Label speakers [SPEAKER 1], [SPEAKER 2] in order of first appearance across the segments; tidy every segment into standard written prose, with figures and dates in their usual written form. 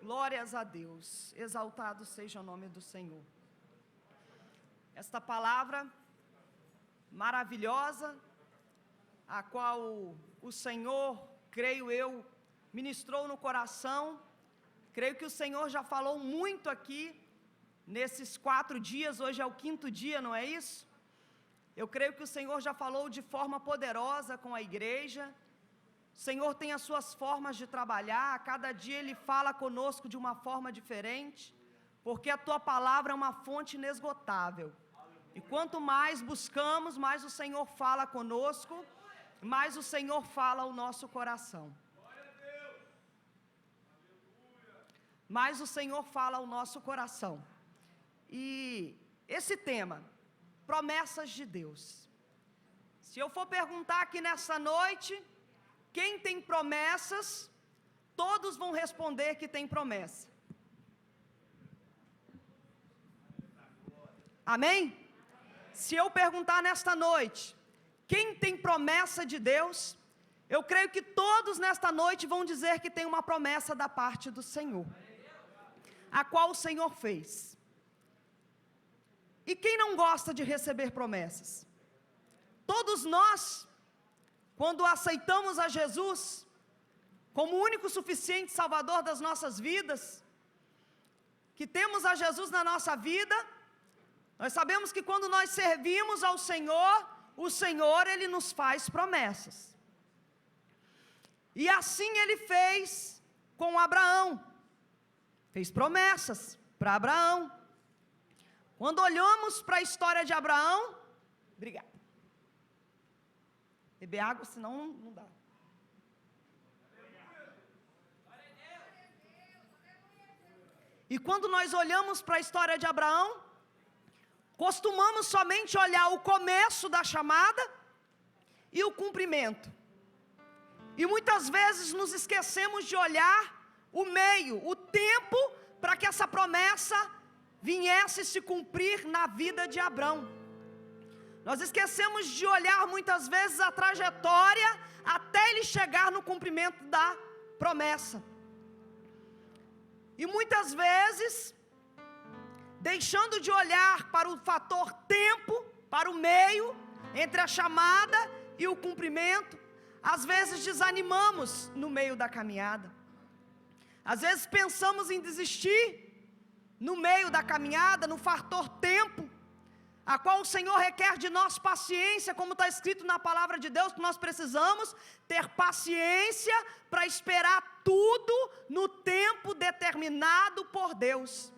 [SPEAKER 1] Glórias a Deus, exaltado seja o nome do Senhor. Esta palavra maravilhosa, a qual o Senhor, creio eu, ministrou no coração, creio que o Senhor já falou muito aqui, nesses 4 dias, hoje é o 5º dia, não é isso? Eu creio que o Senhor já falou de forma poderosa com a igreja. O Senhor tem as suas formas de trabalhar, a cada dia Ele fala conosco de uma forma diferente, porque a Tua palavra é uma fonte inesgotável, e quanto mais buscamos, mais o Senhor fala conosco, mais o Senhor fala ao nosso coração, mais o Senhor fala ao nosso coração. E esse tema, promessas de Deus, se eu for perguntar aqui nessa noite, quem tem promessas, todos vão responder que tem promessa. Amém? Se eu perguntar nesta noite, quem tem promessa de Deus, eu creio que todos nesta noite vão dizer que tem uma promessa da parte do Senhor, a qual o Senhor fez. E quem não gosta de receber promessas? Todos nós, quando aceitamos a Jesus como o único suficiente Salvador das nossas vidas, que temos a Jesus na nossa vida, nós sabemos que quando nós servimos ao Senhor, o Senhor, Ele nos faz promessas. E assim Ele fez com Abraão, fez promessas para Abraão. Quando olhamos para a história de Abraão, obrigada. Beber água, senão não dá. E quando nós olhamos para a história de Abraão, costumamos somente olhar o começo da chamada e o cumprimento. E muitas vezes nos esquecemos de olhar o meio, o tempo, para que essa promessa viesse se cumprir na vida de Abraão. Nós esquecemos de olhar muitas vezes a trajetória até ele chegar no cumprimento da promessa. E muitas vezes, deixando de olhar para o fator tempo, para o meio, entre a chamada e o cumprimento, às vezes desanimamos no meio da caminhada. Às vezes pensamos em desistir no meio da caminhada, no fator tempo, a qual o Senhor requer de nós paciência, como está escrito na palavra de Deus, que nós precisamos ter paciência para esperar tudo no tempo determinado por Deus.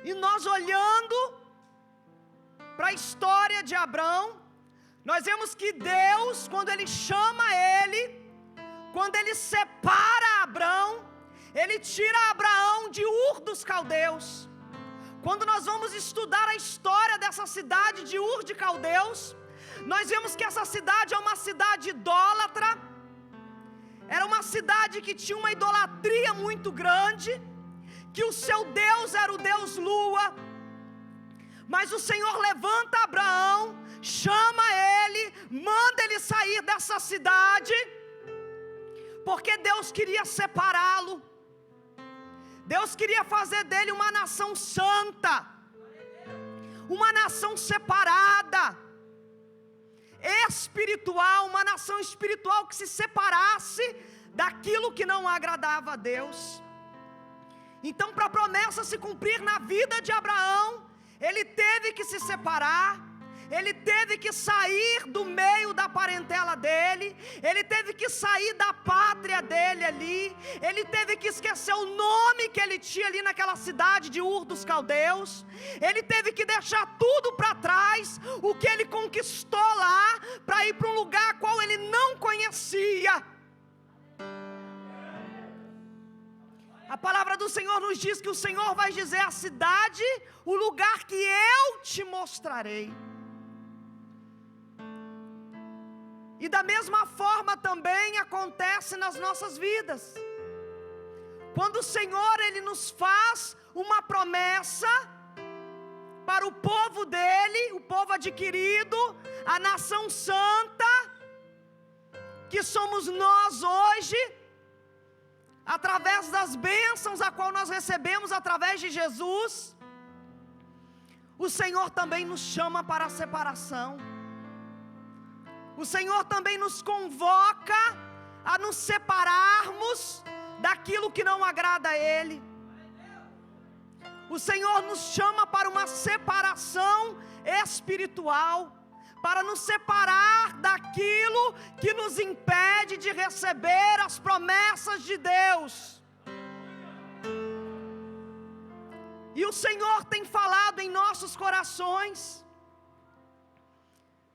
[SPEAKER 1] E nós olhando para a história de Abraão, nós vemos que Deus, quando Ele chama ele, quando Ele separa Abraão, Ele tira Abraão de Ur dos Caldeus. Quando nós vamos estudar a história dessa cidade de Ur de Caldeus, nós vemos que essa cidade é uma cidade idólatra, era uma cidade que tinha uma idolatria muito grande, que o seu Deus era o Deus Lua, mas o Senhor levanta Abraão, chama ele, manda ele sair dessa cidade, porque Deus queria separá-lo, Deus queria fazer dele uma nação santa, uma nação separada, espiritual, uma nação espiritual que se separasse daquilo que não agradava a Deus. Então, para a promessa se cumprir na vida de Abraão, ele teve que se separar, ele teve que sair do meio da parentela dele, ele teve que sair da pátria dele ali, ele teve que esquecer o nome que ele tinha ali naquela cidade de Ur dos Caldeus, ele teve que deixar tudo para trás, o que ele conquistou lá, para ir para um lugar qual ele não conhecia. A palavra do Senhor nos diz que o Senhor vai dizer à cidade, o lugar que eu te mostrarei. E da mesma forma também acontece nas nossas vidas. Quando o Senhor, Ele nos faz uma promessa para o povo dEle, o povo adquirido, a nação santa, que somos nós hoje, através das bênçãos a qual nós recebemos através de Jesus, o Senhor também nos chama para a separação. O Senhor também nos convoca a nos separarmos daquilo que não agrada a Ele. O Senhor nos chama para uma separação espiritual, para nos separar daquilo que nos impede de receber as promessas de Deus. E o Senhor tem falado em nossos corações.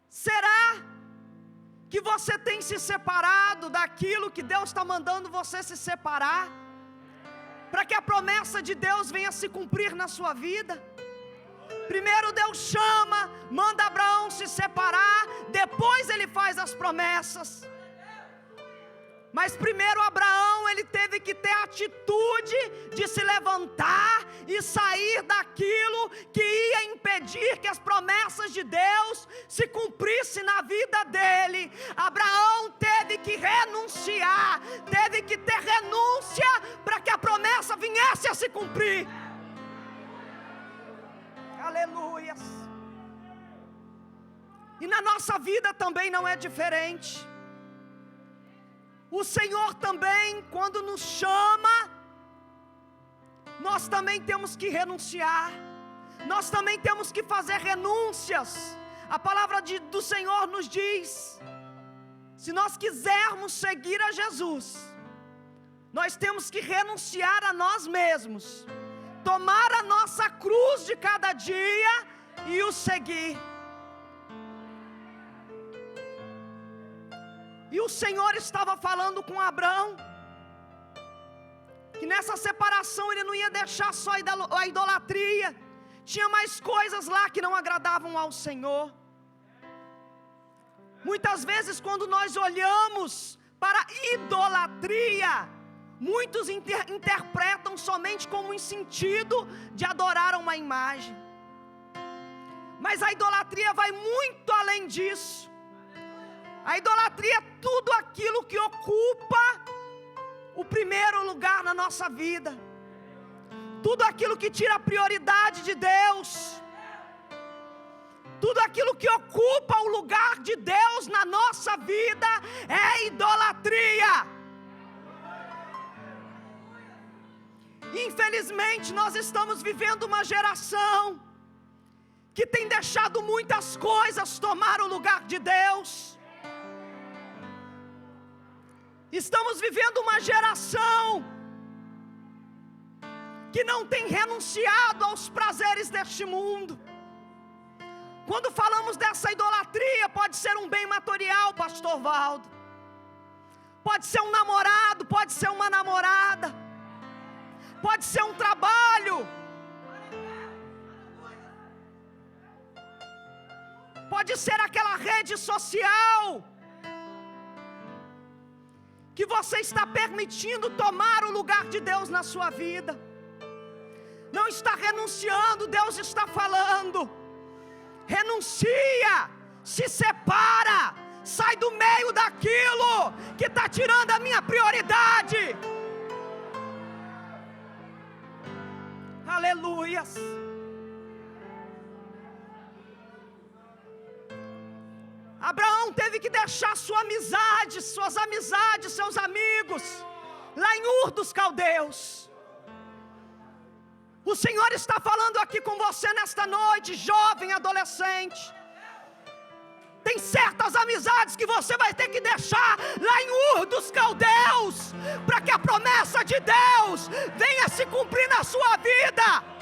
[SPEAKER 1] Será que você tem se separado daquilo que Deus está mandando você se separar, para que a promessa de Deus venha se cumprir na sua vida? Primeiro Deus chama, manda Abraão se separar, depois Ele faz as promessas. Mas primeiro Abraão, ele teve que ter a atitude de se levantar e sair daquilo que ia impedir que as promessas de Deus se cumprissem na vida dele. Abraão teve que renunciar, teve que ter renúncia para que a promessa viesse a se cumprir. Aleluias. E na nossa vida também não é diferente. O Senhor também, quando nos chama, nós também temos que renunciar, nós também temos que fazer renúncias. A palavra do Senhor nos diz: se nós quisermos seguir a Jesus, nós temos que renunciar a nós mesmos, tomar a nossa cruz de cada dia e o seguir. E o Senhor estava falando com Abraão, que nessa separação ele não ia deixar só a idolatria, tinha mais coisas lá que não agradavam ao Senhor. Muitas vezes quando nós olhamos para a idolatria, muitos interpretam somente como um sentido de adorar uma imagem, mas a idolatria vai muito além disso. A idolatria é tudo aquilo que ocupa o primeiro lugar na nossa vida, tudo aquilo que tira a prioridade de Deus, tudo aquilo que ocupa o lugar de Deus na nossa vida é idolatria. Infelizmente nós estamos vivendo uma geração que tem deixado muitas coisas tomar o lugar de Deus. Estamos vivendo uma geração que não tem renunciado aos prazeres deste mundo. Quando falamos dessa idolatria, pode ser um bem material, pastor Valdo, pode ser um namorado, pode ser uma namorada, pode ser um trabalho, pode ser aquela rede social que você está permitindo tomar o lugar de Deus na sua vida. Não está renunciando, Deus está falando: renuncia, se separa, sai do meio daquilo que está tirando a minha prioridade. Aleluias. Abraão teve que deixar sua amizade, suas amizades, seus amigos, lá em Ur dos Caldeus. O Senhor está falando aqui com você nesta noite, jovem, adolescente. Tem certas amizades que você vai ter que deixar lá em Ur dos Caldeus, para que a promessa de Deus venha se cumprir na sua vida.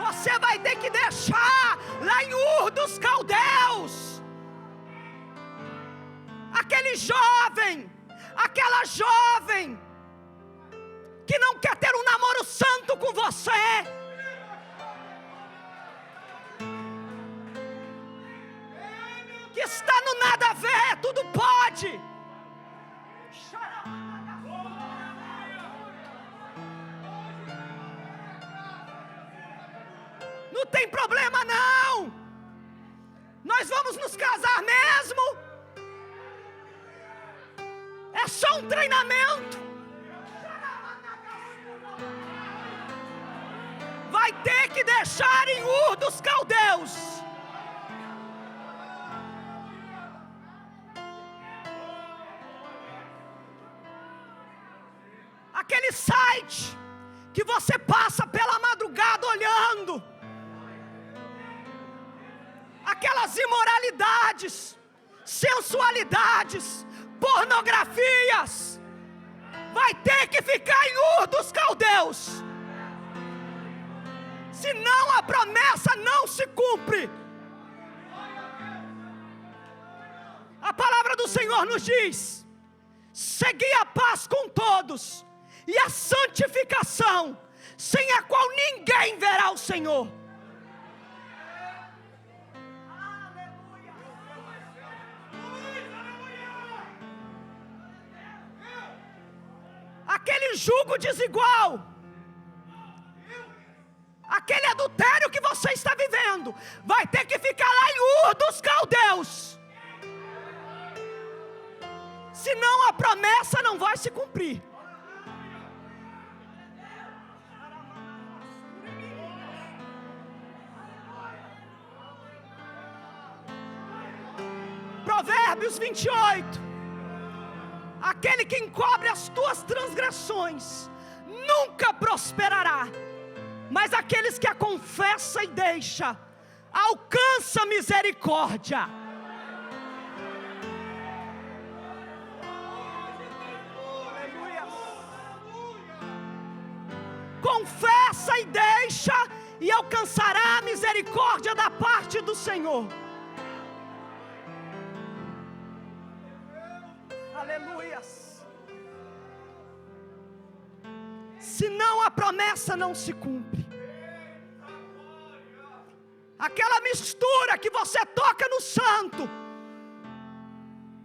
[SPEAKER 1] Você vai ter que deixar lá em Ur dos Caldeus aquele jovem, aquela jovem que não quer ter um namoro santo com você, que está no nada a ver, tudo pode. Não tem problema não. Nós vamos nos casar mesmo. É só um treinamento. Vai ter que deixar em Ur dos Caldeus. Aquele site que você passa pela madrugada olhando, aquelas imoralidades, sensualidades, pornografias, vai ter que ficar em Ur dos Caldeus, senão a promessa não se cumpre. A palavra do Senhor nos diz: segui a paz com todos e a santificação, sem a qual ninguém verá o Senhor. Aquele jugo desigual, aquele adultério que você está vivendo, vai ter que ficar lá em Ur dos Caldeus, senão a promessa não vai se cumprir. Provérbios 28. Aquele que encobre as tuas transgressões nunca prosperará, mas aqueles que a confessa e deixa alcança misericórdia. Confessa e deixa, e alcançará a misericórdia da parte do Senhor. Aleluias. Senão a promessa não se cumpre. Aquela mistura que você toca no santo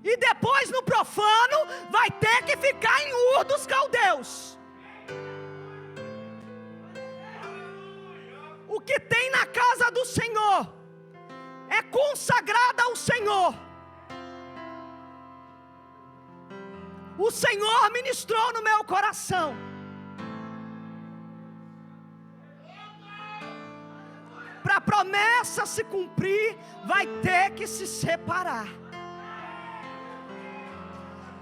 [SPEAKER 1] e depois no profano, vai ter que ficar em Ur dos Caldeus. O que tem na casa do Senhor é consagrado ao Senhor. O Senhor ministrou no meu coração. Para a promessa se cumprir, vai ter que se separar.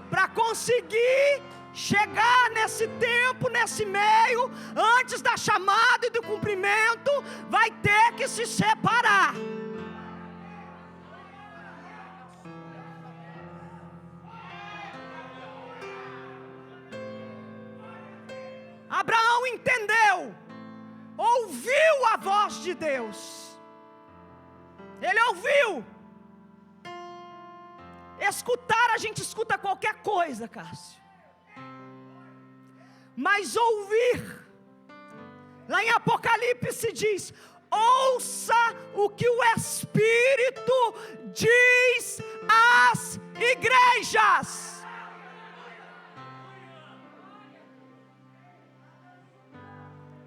[SPEAKER 1] Para conseguir chegar nesse tempo, nesse meio, antes da chamada e do cumprimento, vai ter que se separar. Abraão entendeu, ouviu a voz de Deus. Ele ouviu. Escutar, a gente escuta qualquer coisa, Cássio. Mas ouvir, lá em Apocalipse diz: ouça o que o Espírito diz às igrejas.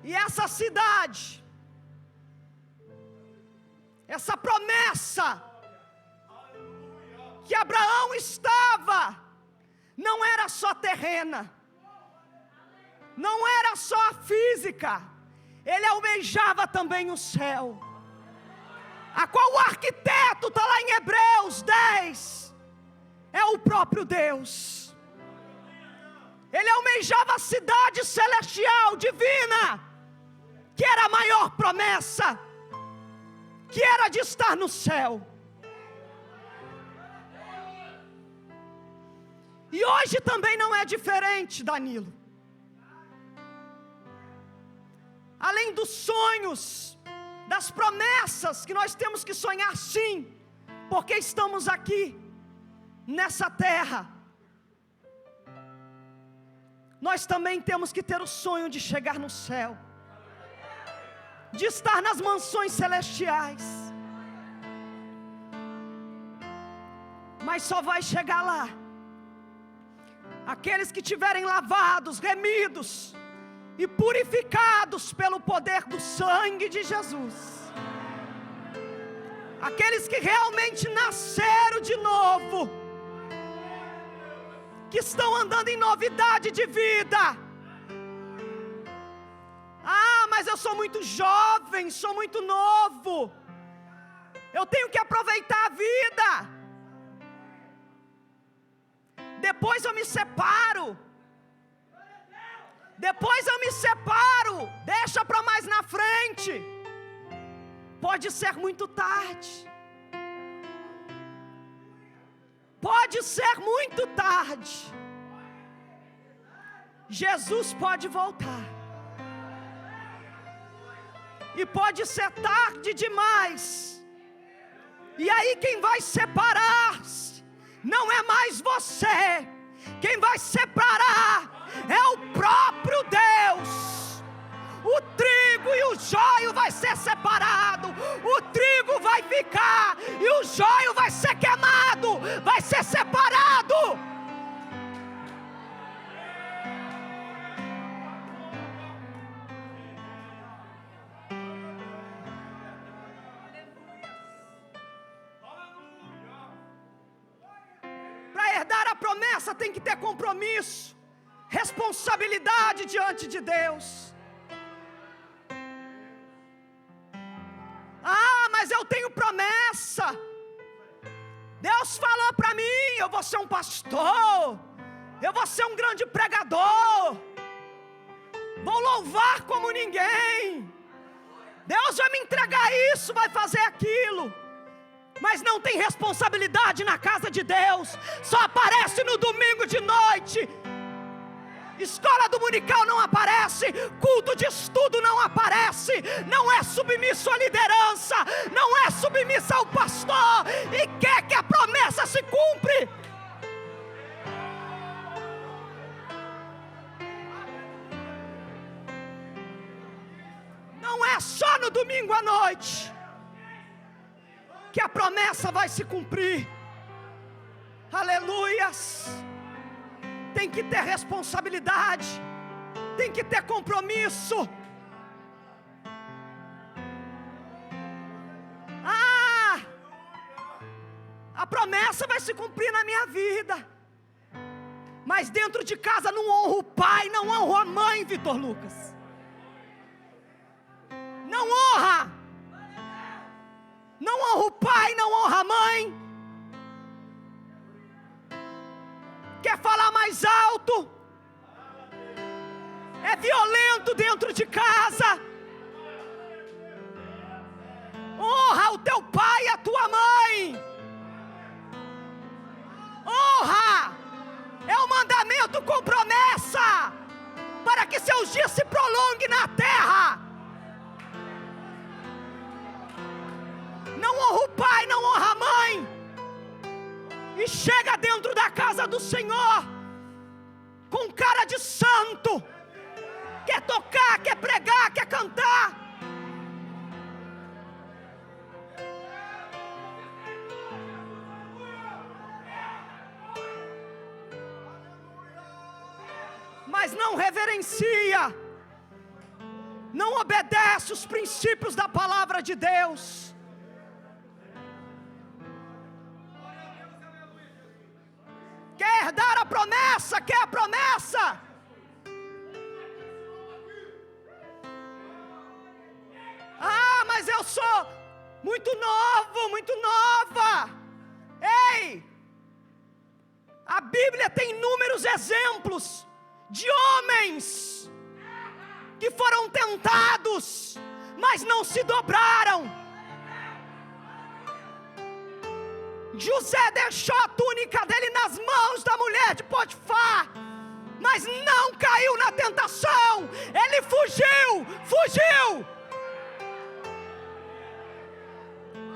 [SPEAKER 1] E essa cidade, essa promessa que Abraão estava, não era só terrena, não era só física, ele almejava também o céu, a qual o arquiteto está lá em Hebreus 10, é o próprio Deus. Ele almejava a cidade celestial, divina, que era a maior promessa, que era de estar no céu. E hoje também não é diferente, Danilo. Além dos sonhos, das promessas que nós temos que sonhar sim, porque estamos aqui, nessa terra, nós também temos que ter o sonho de chegar no céu, de estar nas mansões celestiais. Mas só vai chegar lá aqueles que tiverem lavados, remidos e purificados pelo poder do sangue de Jesus. aqueles que realmente nasceram de novo, que estão andando em novidade de vida. Ah, mas eu sou muito jovem, sou muito novo, eu tenho que aproveitar a vida, depois eu me separo, deixa para mais na frente. Pode ser muito tarde, pode ser muito tarde. Jesus pode voltar, e pode ser tarde demais. E aí quem vai separar-se não é mais você, quem vai separar é o próprio Deus. O trigo e o joio vai ser separado, o trigo vai ficar e o joio vai ser queimado, vai ser separado. Para herdar a promessa tem que ter compromisso, responsabilidade diante de Deus. Ah, mas eu tenho promessa, Deus falou para mim, eu vou ser um pastor, eu vou ser um grande pregador, vou louvar como ninguém, Deus vai me entregar isso, vai fazer aquilo, mas não tem responsabilidade na casa de Deus, só aparece no domingo de noite. Escola dominical não aparece, culto de estudo não aparece, não é submisso à liderança, não é submisso ao pastor, e quer que a promessa se cumpre. Não é só no domingo à noite que a promessa vai se cumprir. Aleluias. Tem que ter responsabilidade, tem que ter compromisso. Ah, a promessa vai se cumprir na minha vida, mas dentro de casa não honro o pai, não honro a mãe, Vitor Lucas. Não honra, não honra o pai, não honra a mãe. Quer falar mais alto, é violento dentro de casa. Honra o teu pai e a tua mãe. Honra é um mandamento com promessa, para que seus dias se prolonguem na terra. Não honra o pai, não honra a mãe, e chega dentro da casa do Senhor com cara de santo, quer tocar, quer pregar, quer cantar. Mas não reverencia, não obedece os princípios da palavra de Deus. Quer herdar a promessa, quer a promessa. Ah, mas eu sou muito novo, muito nova. Ei, a Bíblia tem inúmeros exemplos de homens que foram tentados, mas não se dobraram. José deixou a túnica dele nas mãos da mulher de Potifar, mas não caiu na tentação, ele fugiu.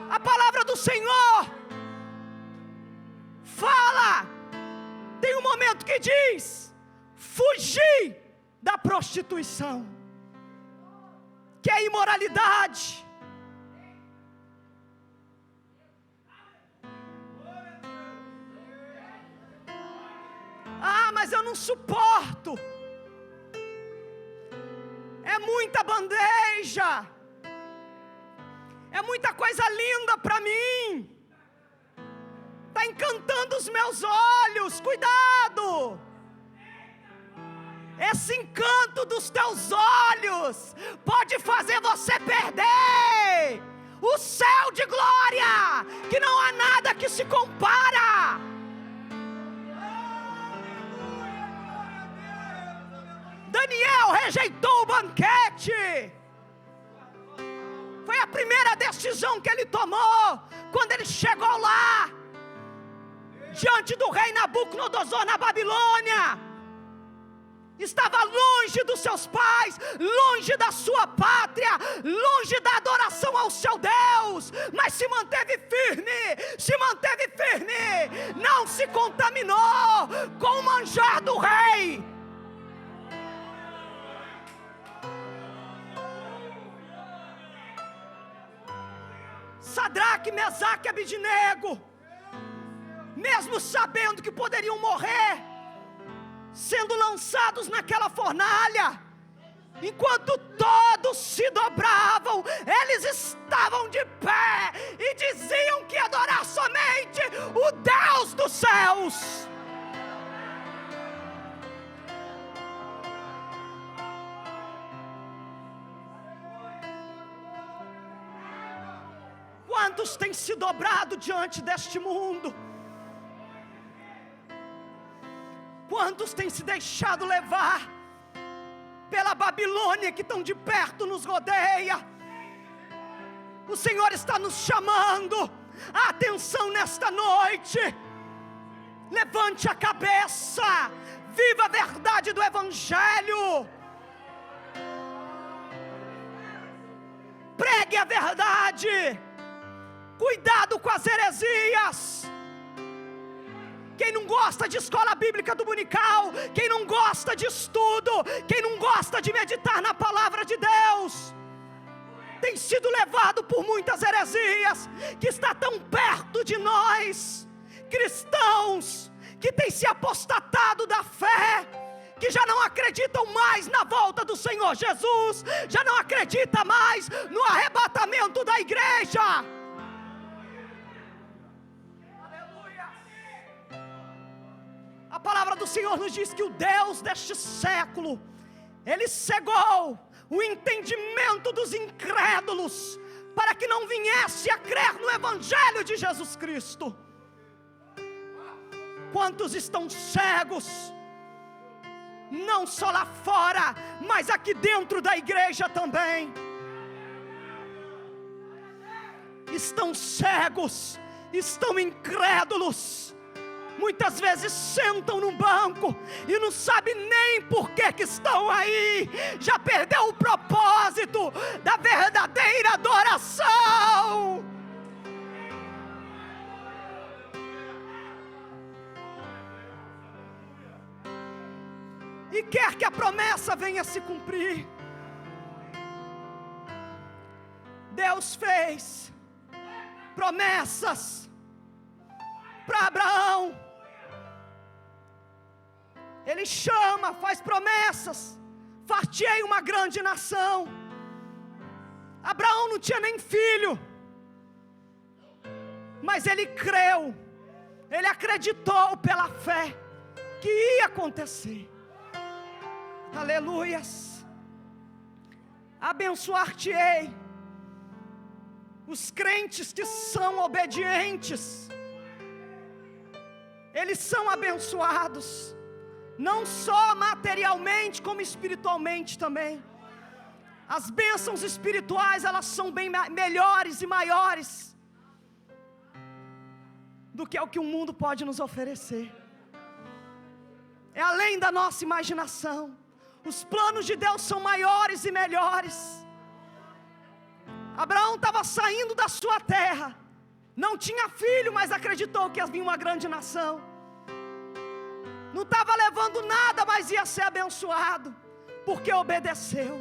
[SPEAKER 1] A palavra do Senhor fala, tem um momento que diz: fugir da prostituição, que é imoralidade. Ah, mas eu não suporto, é muita bandeja, é muita coisa linda para mim, está encantando os meus olhos, cuidado. Esse encanto dos teus olhos pode fazer você perder o céu de glória, que não há nada que se compara. Daniel rejeitou o banquete. Foi a primeira decisão que ele tomou quando ele chegou lá, diante do rei Nabucodonosor na Babilônia. Estava longe dos seus pais, longe da sua pátria, longe da adoração ao seu Deus, mas se manteve firme, não se contaminou com o manjar do rei. Sadraque, Mesaque e Abednego, mesmo sabendo que poderiam morrer, sendo lançados naquela fornalha, enquanto todos se dobravam, eles estavam de pé e diziam que ia adorar somente o Deus dos céus. Quantos têm se dobrado diante deste mundo? Quantos têm se deixado levar pela Babilônia que tão de perto nos rodeia? O Senhor está nos chamando a atenção nesta noite. Levante a cabeça, viva a verdade do Evangelho, pregue a verdade. Cuidado com as heresias. Quem não gosta de escola bíblica dominical, quem não gosta de estudo, quem não gosta de meditar na palavra de Deus, tem sido levado por muitas heresias, que está tão perto de nós, cristãos, que têm se apostatado da fé, que já não acreditam mais na volta do Senhor Jesus, já não acredita mais no arrebatamento da igreja. A palavra do Senhor nos diz que o Deus deste século, Ele cegou o entendimento dos incrédulos, para que não viesse a crer no Evangelho de Jesus Cristo. Quantos estão cegos, não só lá fora, mas aqui dentro da igreja também. Estão cegos, estão incrédulos. Muitas vezes sentam no banco e não sabem nem por que estão aí. Já perdeu o propósito da verdadeira adoração. E quer que a promessa venha se cumprir. Deus fez promessas para Abraão. Ele chama, faz promessas, fartei uma grande nação. Abraão não tinha nem filho, mas ele creu, ele acreditou pela fé que ia acontecer. Aleluias. Abençoar-te-ei os crentes que são obedientes. Eles são abençoados, não só materialmente, como espiritualmente também. As bênçãos espirituais, elas são bem melhores e maiores do que o que o mundo pode nos oferecer. É além da nossa imaginação. Os planos de Deus são maiores e melhores. Abraão estava saindo da sua terra, não tinha filho, mas acreditou que ia vir uma grande nação. Não estava levando nada, mas ia ser abençoado, porque obedeceu.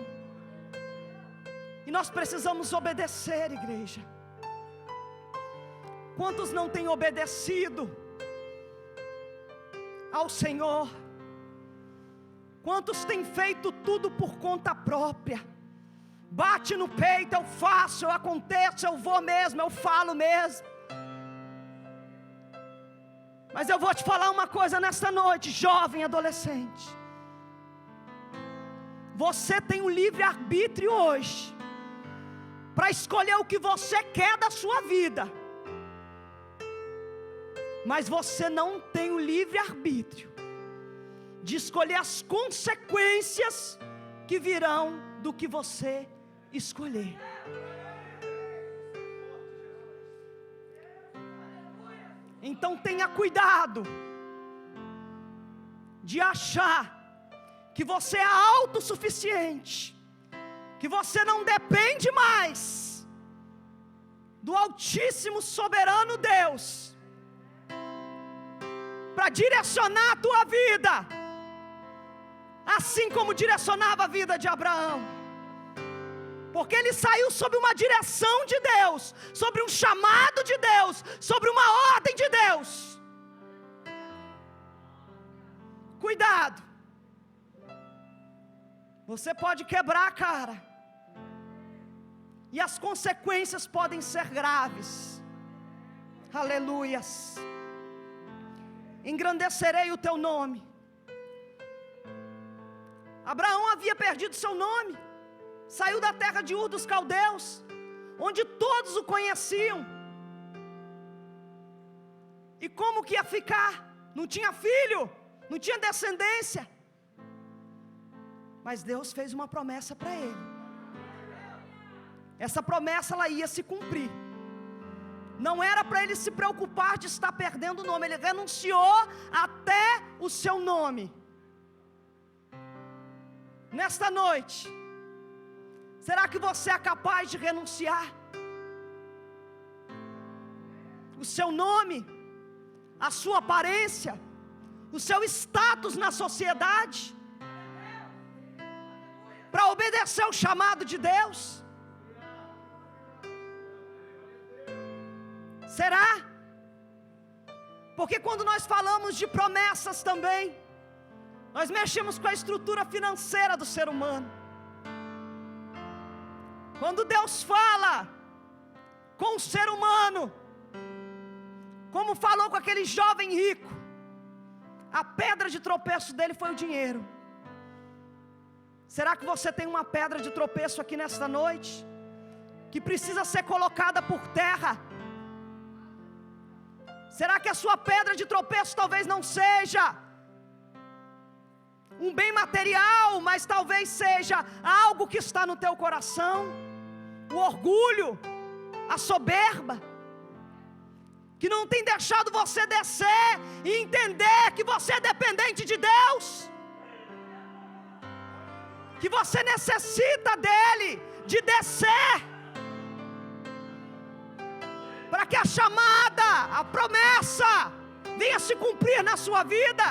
[SPEAKER 1] E nós precisamos obedecer, igreja. Quantos não têm obedecido ao Senhor? Quantos têm feito tudo por conta própria? bate no peito, eu faço, eu aconteço, eu vou mesmo, eu falo mesmo. Mas eu vou te falar uma coisa nesta noite, jovem, adolescente. Você tem um livre-arbítrio hoje, para escolher o que você quer da sua vida. Mas você não tem o livre-arbítrio de escolher as consequências que virão do que você escolher. Então tenha cuidado de achar que você é autossuficiente, que você não depende mais do Altíssimo Soberano Deus para direcionar a tua vida, assim como direcionava a vida de Abraão. Porque ele saiu sob uma direção de Deus, sobre um chamado de Deus, sobre uma ordem de Deus. Cuidado. Você pode quebrar a cara, e as consequências podem ser graves. Aleluias. Engrandecerei o teu nome. Abraão havia perdido seu nome, saiu da terra de Ur dos Caldeus, onde todos o conheciam. E como que ia ficar? Não tinha filho, não tinha descendência. Mas Deus fez uma promessa para ele. Essa promessa ela ia se cumprir. Não era para ele se preocupar de estar perdendo o nome. Ele renunciou até o seu nome. Nesta noite, será que você é capaz de renunciar? O seu nome, a sua aparência, o seu status na sociedade, para obedecer ao chamado de Deus? Será? Porque quando nós falamos de promessas também, nós mexemos com a estrutura financeira do ser humano. Quando Deus fala com o ser humano, como falou com aquele jovem rico, a pedra de tropeço dele foi o dinheiro. Será que você tem uma pedra de tropeço aqui nesta noite, que precisa ser colocada por terra? Será que a sua pedra de tropeço talvez não seja um bem material, mas talvez seja algo que está no teu coração? O orgulho, a soberba, que não tem deixado você descer e entender que você é dependente de Deus, que você necessita dele, de descer, para que a chamada, a promessa venha se cumprir na sua vida.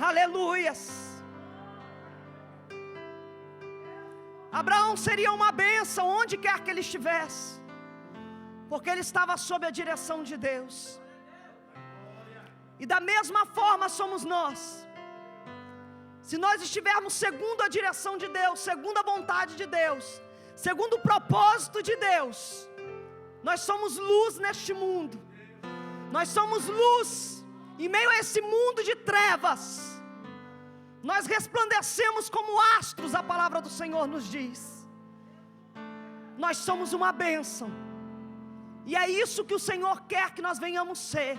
[SPEAKER 1] Aleluias. Abraão seria uma bênção onde quer que ele estivesse, porque ele estava sob a direção de Deus. E da mesma forma somos nós. Se nós estivermos segundo a direção de Deus, segundo a vontade de Deus, segundo o propósito de Deus, nós somos luz neste mundo. Nós somos luz em meio a esse mundo de trevas. Nós resplandecemos como astros, a palavra do Senhor nos diz. Nós somos uma bênção, e é isso que o Senhor quer que nós venhamos ser,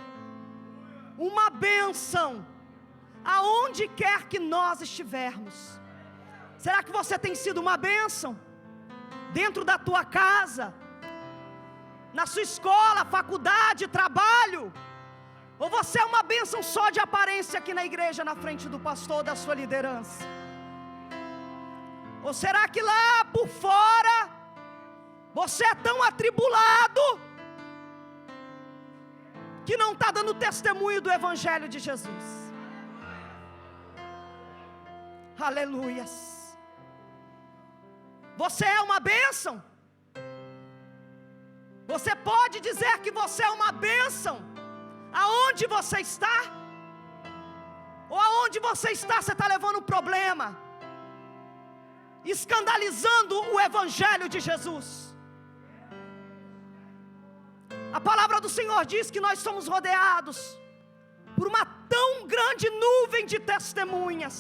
[SPEAKER 1] uma bênção aonde quer que nós estivermos. Será que você tem sido uma bênção dentro da tua casa, na sua escola, faculdade, trabalho? Ou você é uma bênção só de aparência aqui na igreja, na frente do pastor, da sua liderança? Ou será que lá por fora você é tão atribulado que não está dando testemunho do Evangelho de Jesus? Aleluias. Você é uma bênção? Você pode dizer que você é uma bênção aonde você está? Ou aonde você está, você está levando um problema? escandalizando o Evangelho de Jesus. A palavra do Senhor diz que nós somos rodeados por uma tão grande nuvem de testemunhas.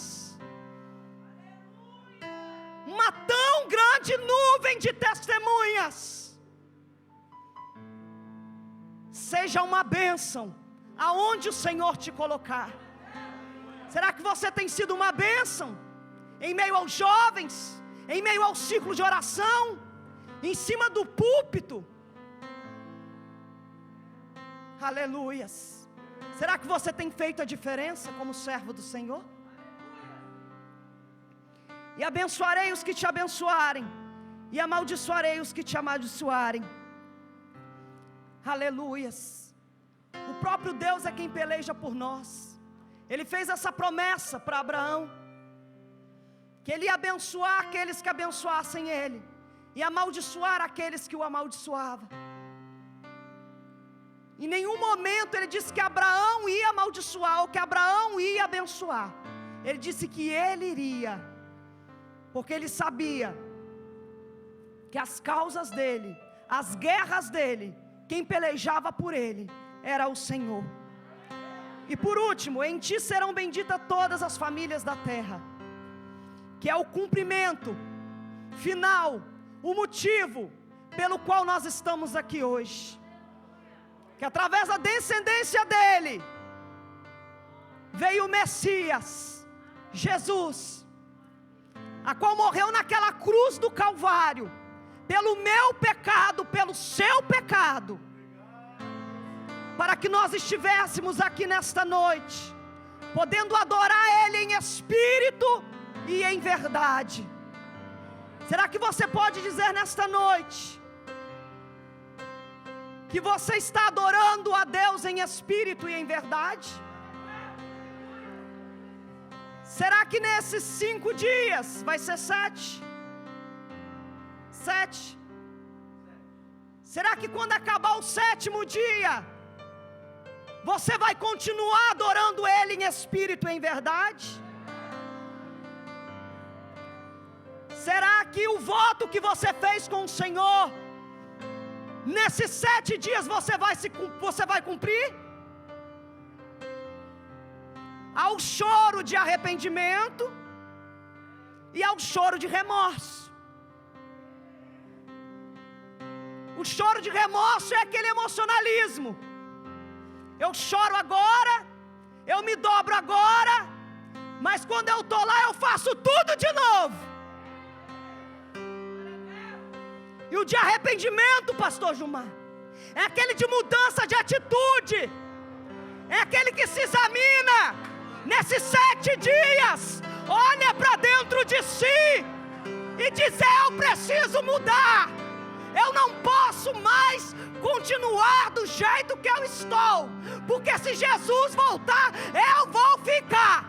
[SPEAKER 1] Uma tão grande nuvem de testemunhas. Seja uma bênção aonde o Senhor te colocar. Será que você tem sido uma bênção em meio aos jovens, em meio ao ciclo de oração, em cima do púlpito? Aleluias. Será que você tem feito a diferença como servo do Senhor? E abençoarei os que te abençoarem, e amaldiçoarei os que te amaldiçoarem. Aleluias. O próprio Deus é quem peleja por nós. Ele fez essa promessa para Abraão, que ele ia abençoar aqueles que abençoassem ele, e amaldiçoar aqueles que o amaldiçoavam. Em nenhum momento ele disse que Abraão ia amaldiçoar, ou que Abraão ia abençoar. Ele disse que ele iria, porque ele sabia que as causas dele, as guerras dele, quem pelejava por ele era o Senhor. E por último, em ti serão benditas todas as famílias da terra, que é o cumprimento final, o motivo pelo qual nós estamos aqui hoje. Que através da descendência dele veio o Messias, Jesus, a qual morreu naquela cruz do Calvário, pelo meu pecado, pelo seu pecado, para que nós estivéssemos aqui nesta noite, podendo adorar Ele em espírito e em verdade. Será que você pode dizer nesta noite que você está adorando a Deus em espírito e em verdade? Será que nesses 5 dias, vai ser 7? 7. Será que quando acabar o 7º dia, você vai continuar adorando Ele em espírito e em verdade? Será que o voto que você fez com o Senhor, nesses 7 dias você vai cumprir? Há o choro de arrependimento e há o choro de remorso. O choro de remorso é aquele emocionalismo. Eu choro agora, eu me dobro agora, mas quando eu estou lá eu faço tudo de novo. E o de arrependimento, pastor Gilmar, é aquele de mudança de atitude, é aquele que se examina nesses 7 dias, olha para dentro de si e diz: eu preciso mudar, eu não posso mais continuar do jeito que eu estou, porque se Jesus voltar, eu vou ficar.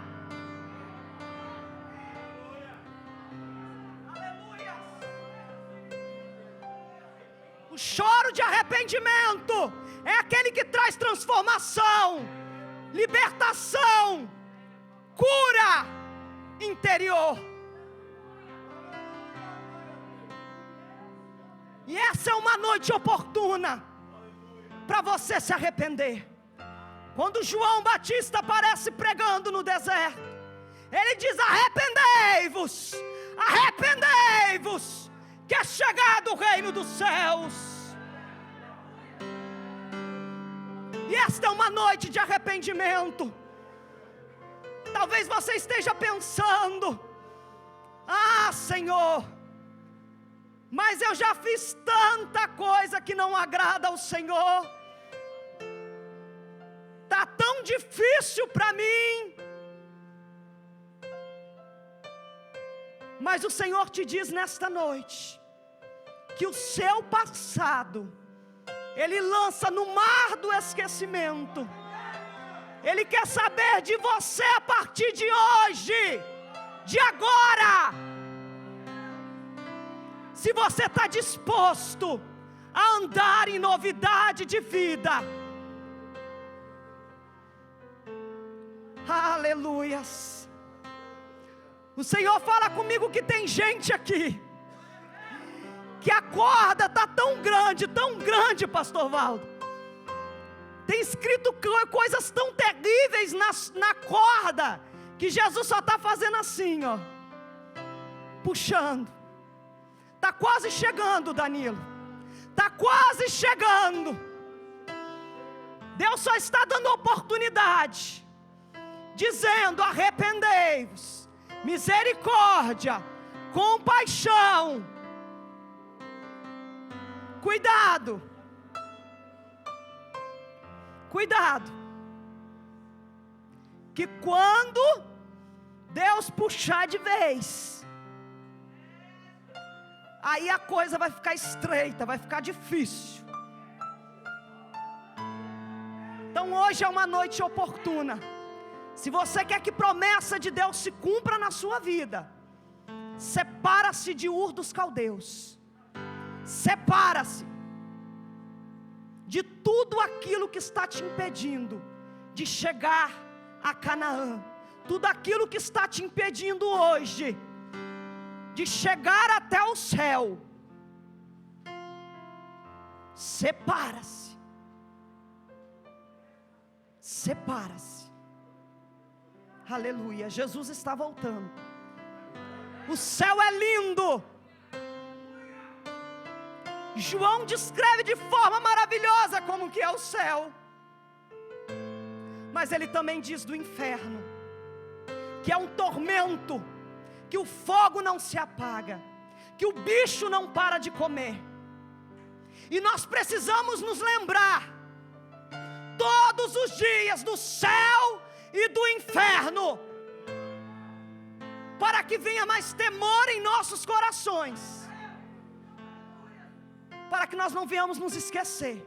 [SPEAKER 1] O choro de arrependimento é aquele que traz transformação, libertação, cura interior. E essa é uma noite oportuna para você se arrepender. Quando João Batista aparece pregando no deserto, ele diz: arrependei-vos, arrependei-vos, que é chegado o reino dos céus. E esta é uma noite de arrependimento. Talvez você esteja pensando: ah, Senhor, mas eu já fiz tanta coisa que não agrada ao Senhor, está tão difícil para mim. Mas o Senhor te diz nesta noite que o seu passado Ele lança no mar do esquecimento. Ele quer saber de você a partir de hoje, de agora, se você está disposto a andar em novidade de vida. Aleluias. O Senhor fala comigo que tem gente aqui que a corda está tão grande, pastor Valdo. Tem escrito coisas tão terríveis na corda, que Jesus só está fazendo assim, ó, puxando. Está quase chegando, Danilo. Está quase chegando. Deus só está dando oportunidade, dizendo: arrependei-vos, misericórdia, compaixão. Cuidado, cuidado, que quando Deus puxar de vez, aí a coisa vai ficar estreita, vai ficar difícil. Então hoje é uma noite oportuna. Se você quer que promessa de Deus se cumpra na sua vida, separa-se de Ur dos Caldeus. Separa-se de tudo aquilo que está te impedindo de chegar a Canaã. Tudo aquilo que está te impedindo hoje de chegar até o céu. Separa-se. Separa-se. Aleluia. Jesus está voltando. O céu é lindo. João descreve de forma maravilhosa como que é o céu. Mas ele também diz do inferno, que é um tormento, que o fogo não se apaga, que o bicho não para de comer. E nós precisamos nos lembrar todos os dias do céu e do inferno, para que venha mais temor em nossos corações, para que nós não venhamos nos esquecer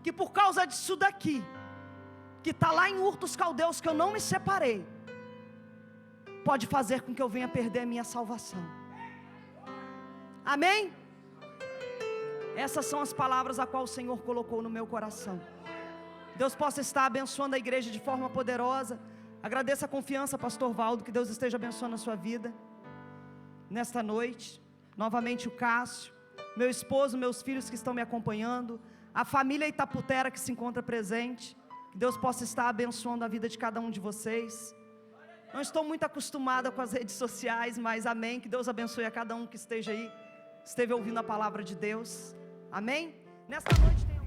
[SPEAKER 1] que por causa disso daqui, que está lá em Ur dos Caldeus, que eu não me separei, pode fazer com que eu venha perder a minha salvação. Amém? Essas são as palavras a qual o Senhor colocou no meu coração. Deus possa estar abençoando a igreja de forma poderosa. Agradeço a confiança, pastor Valdo, que Deus esteja abençoando a sua vida nesta noite. Novamente o Cássio, meu esposo, meus filhos que estão me acompanhando, a família Itaputera que se encontra presente. Que Deus possa estar abençoando a vida de cada um de vocês. Não estou muito acostumada com as redes sociais, mas amém, que Deus abençoe a cada um que esteja aí, esteve ouvindo a palavra de Deus. Amém? Nesta noite tem